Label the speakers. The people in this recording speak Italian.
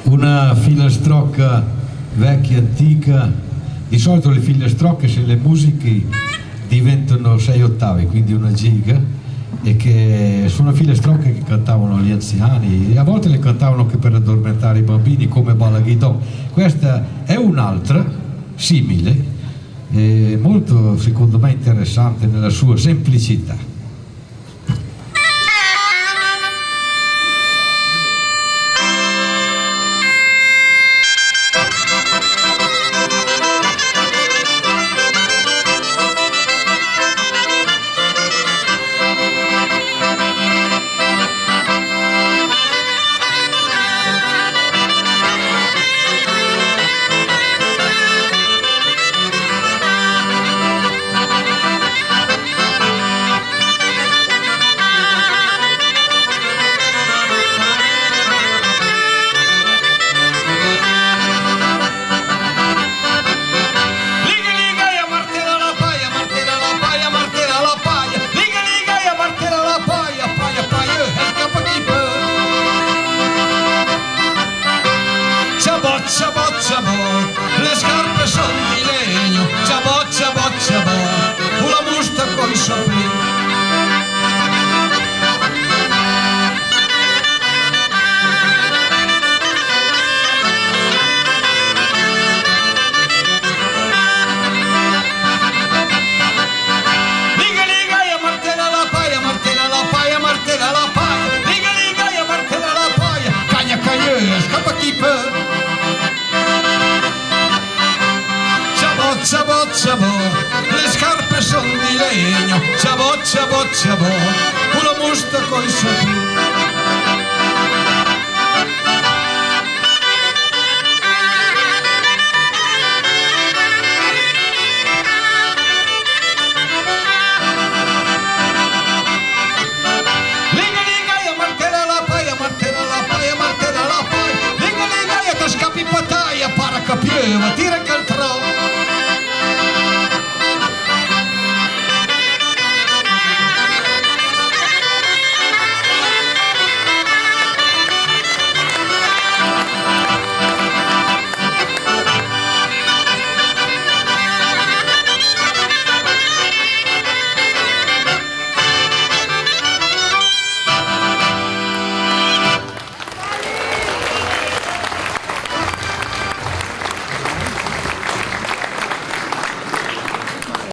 Speaker 1: una filastrocca vecchia, antica. Di solito le filastrocche, se le musiche diventano 6 ottavi, quindi una giga, e che sono filastrocche che cantavano gli anziani, e a volte le cantavano anche per addormentare i bambini, come Balla Ghidò. Questa è un'altra simile, molto secondo me interessante nella sua semplicità.
Speaker 2: Le scarpe son di legno, ciabò, ciabò, ciabò, con la busta coi sopri. Liga, liga, e martella la paia, martella la paia, martella la paia. Liga, liga, e martella la paia, cagna, cagna, scappa chi per. Ciabò, ciabò, le scarpe son di legno, ciabò, ciabò, ciabò, con la busta coi sopri. Liga, liga, e martella la paia, martella la paia, martella la paia. Liga, liga, e te scappi pataia, para capire,